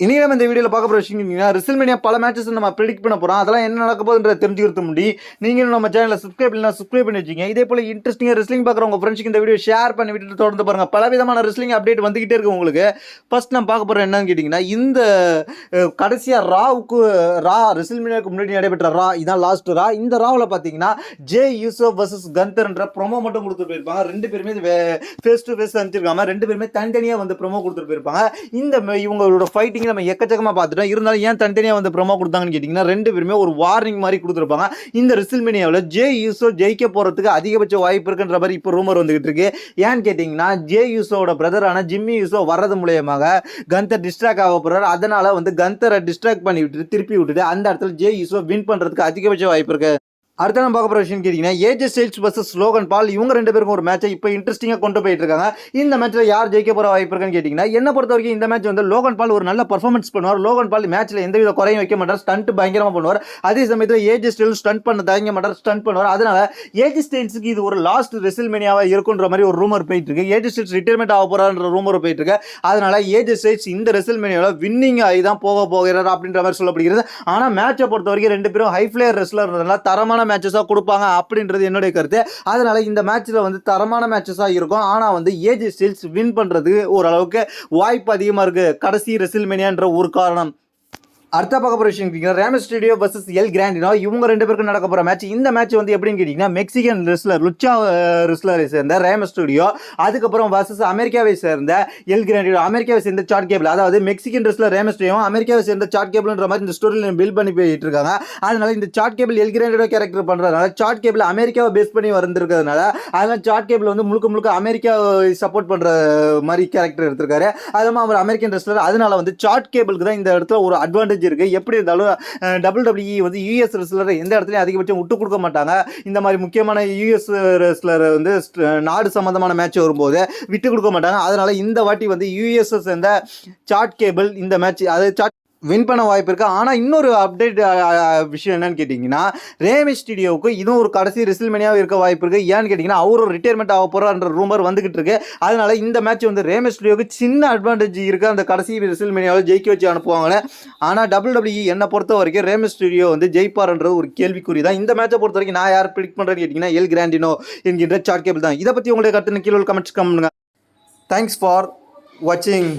இனி நம்ம இந்த வீடியோவில் பார்க்க போகிற விஷயம் ரெஸ்ல்மேனியா பல மேட்சஸ் நம்ம ப்ரெடிக்ட் பண்ண போகிறோம். அதெல்லாம் என்ன நடக்க போகுதுன்ற தெரிஞ்சுக்கிறது முடி நீங்களும் நம்ம சேனலில் சப்ஸ்கிரைப் பண்ணி வச்சுங்க. இதே போல் இன்ட்ரெஸ்டிங்காக ரெஸ்லிங் பார்க்குற உங்கள் ஃப்ரெண்ட்ஸ்க்கு இந்த வீடியோ ஷேர் பண்ணி விட்டுட்டு தொடர்ந்து பாருங்கள். பல விதமான ரெஸ்லிங் அப்டேட் வந்துகிட்டே இருக்கு உங்களுக்கு. ஃபர்ஸ்ட் நம்ம பார்க்க போகிற என்னன்னு கேட்டிங்கன்னா, இந்த கடைசியாக ரெஸ்ல்மேனியாவுக்கு முன்னாடி நடைபெற்ற இதான் லாஸ்ட் இந்த ராவில் பார்த்தீங்கன்னா ஜே யூசோ வர்சஸ் கந்தர்ன்ற ப்ரொமோ மட்டும் கொடுத்துட்டு போயிருப்பாங்க. ரெண்டு பேருமே ஃபேஸ் டு ஃபேஸ் அனுப்பிச்சிருக்காங்க. ரெண்டு பேருமே தனித்தனியாக வந்து ப்ரொமோ கொடுத்துட்டு போயிருப்பாங்க. இவங்களோட ஃபைட்டிங் நம்ம எக்கச்சக்கமா பார்த்துட்டோம். இருந்தாலும் ஏன் தனித்தனியா வந்து ப்ரோமோ கொடுத்தாங்கன்னு கேட்டீங்கன்னா, ரெண்டு பேருமே ஒரு வார்னிங் மாதிரி கொடுத்துருப்பாங்க. இந்த ரெஸ்ல்மேனியாவில் ஜே யூசோ ஜெயிக்க போறதுக்கு அதிகபட்ச வாய்ப்பு இருக்குன்ற மாதிரி இப்போ ரூமர் வந்துகிட்டு இருக்கு. ஏன்னு கேட்டீங்கன்னா, ஜே யூசோட பிரதரான ஜிம்மி யூசோ வர்றது மூலயமாக கந்தர் டிஸ்ட்ராக்ட் ஆக போறாரு. அதனால வந்து கந்தரை டிஸ்ட்ராக்ட் பண்ணி விட்டுட்டு திருப்பி விட்டுட்டு அந்த இடத்துல ஜே யூசோ வின் பண்றதுக்கு அதிகபட்ச வாய்ப்பு இருக்கு. அடுத்த நம்ம பார்க்க போகிற விஷயம் கேட்டிங்கன்னா, AJ Styles versus Logan Paul இவங்க ரெண்டு பேருக்கும் ஒரு மேட்சை இப்போ இன்ட்ரெஸ்டிங்காக கொண்டு போயிட்டு இருக்காங்க. இந்த மேட்ச்சில் யார் ஜெயிக்க போகிற வாய்ப்பு இருக்குன்னு கேட்டிங்கன்னா, என்ன பொறுத்த வரைக்கும் இந்த மேட்ச் வந்து லோகன் பால் ஒரு நல்ல பர்ஃபார்மன்ஸ் பண்ணுவார். லோகன் பால் மேட்ச்சில் எந்தவித குறையும் வைக்க மாட்டார். ஸ்டண்ட் பயங்கரமாக பண்ணுவார். அதே சமயத்தில் ஏஜே ஸ்டைல்ஸ் ஸ்டண்ட் பண்ண தயங்க மாட்டார், ஸ்டண்ட் பண்ணுவார். அதனால ஏஜே ஸ்டைல்ஸுக்கு இது ஒரு லாஸ்ட் ரெஸ்ல்மேனியாவாக இருக்குன்ற மாதிரி ஒரு ரூமர் போயிட்டு இருக்கு. ஏஜே ஸ்டைல்ஸ் ரிட்டையர்மெண்ட் ஆக போகிறான்ற ரூமர் போயிட்டு இருக்கு. அதனால ஏஜே ஸ்டைல்ஸ் இந்த ரெஸ்ல்மேனியாவில் வின்னிங் ஆகி தான் போகிறார் அப்படின்ற மாதிரி சொல்லப்படுகிறது. ஆனால் மேட்சை பொறுத்த வரைக்கும் ரெண்டு பேரும் ஹை ஃபிளேயர் ரெஸ்லர்னால தரமான மேட்சஸாக கொடுப்பாங்க அப்படின்றது என்னுடைய கருத்து. அதனால இந்த மேட்ச்ல வந்து தரமான மேட்சஸா இருக்கும். ஆனா வந்து ஏஜே ஸ்டைல்ஸ் வின் பண்றது ஓரளவுக்கு வாய்ப்பு அதிகமா இருக்கு. கடைசி ரெஸ்ல்மேனியான்ற ஒரு காரணம். அடுத்த பார்க்க போகிற விஷயம் கேட்டிங்கன்னா, ரே மிஸ்டீரியோ வர்சஸ் எல் கிராண்டினோ இவங்க ரெண்டு பேருக்கு நடக்க போகிற மேட்ச். இந்த மேட்ச் வந்து எப்படின்னு கேட்டிங்கன்னா, மெக்சிகன் ரெஸ்லர் லுச்சா ரெஸ்லரை சேர்ந்த ரே மிஸ்டீரியோ, அதுக்கப்புறம் வர்சஸ் அமெரிக்காவை சேர்ந்த எல் கிராண்டினோ, அமெரிக்காவை சேர்ந்த சாட் கேபிள். அதாவது மெக்சிகன் ரெஸ்லர் ரே மிஸ்டீரியோ, அமெரிக்காவை சேர்ந்த சாட் கேபிள்ன்ற மாதிரி இந்த ஸ்டோரியில் பில்ட் பண்ணி போயிட்டு இருக்காங்க. அதனால இந்த சாட் கேபிள் எல் கிராண்டினோ கேரக்டர் பண்ணுறதுனால சாட் கேபிள் அமெரிக்காவை பேஸ் பண்ணி வந்திருக்கிறதுனால அதனால சாட் கேபிள் வந்து முழுக்க அமெரிக்காவை சப்போர்ட் பண்ணுற மாதிரி கேரக்டர் எடுத்திருக்காரு. அதுவும் அவர் அமெரிக்கன் ரெஸ்லர். அதனால வந்து சாட் கேபிளுக்கு தான் இந்த இடத்துல ஒரு அட்வான்டேஜ் இருக்கு. எப்படி இருந்தாலும் WWE வந்து யூஎஸ் ரெஸ்லரை எந்த இடத்துலயும் அதிகபட்சம் விட்டு கொடுக்க மாட்டாங்க. இந்த மாதிரி முக்கியமான யூஎஸ் ரெஸ்லர் வந்து நாடு சம்பந்தமான மேட்ச் வரும்போது விட்டு கொடுக்க மாட்டாங்க. அதனால இந்த வாட்டி வந்து யூஎஸ் சேர்ந்த சாட் கேபிள் இந்த மேட்ச் அது வின் பண்ண வாய்ப்பு இருக்குது. ஆனால் இன்னொரு அப்டேட் விஷயம் என்னன்னு கேட்டிங்கன்னா, ரே மிஸ்டீரியோவுக்கு இதுவும் ஒரு கடைசி ரெஸ்ல்மேனியாவும் இருக்க வாய்ப்பு இருக்குது. ஏன்னு கேட்டிங்கன்னா, அவரும் ரிட்டையர்மெண்ட் ஆக போகிறான்ற ரூமர் வந்துகிட்டு இருக்கு. அதனால இந்த மேட்ச் வந்து ரே மிஸ்டீரியோவுக்கு சின்ன அட்வான்டேஜ் இருக்குது. அந்த கடைசி ரெஸ்ல்மேனியாவில் ஜெயிக்க வச்சு அனுப்புவாங்க. ஆனால் WWE என்னை பொறுத்த வரைக்கும் ரே மிஸ்டீரியோ வந்து ஜெயிப்பார்ன்றது ஒரு கேள்விக்குறி தான். இந்த மேட்சை பொறுத்த வரைக்கும் நான் யார் ப்ரெடிக்ட் பண்ணுறேன்னு கேட்டிங்கன்னா, எல் கிராண்டினோ என்கின்ற சாட் கேபிள் தான். இதை பற்றி உங்களுக்கு கருத்து கீழே கமெண்ட்ஸ் பண்ணுங்க. தேங்க்ஸ் ஃபார் வாட்சிங்.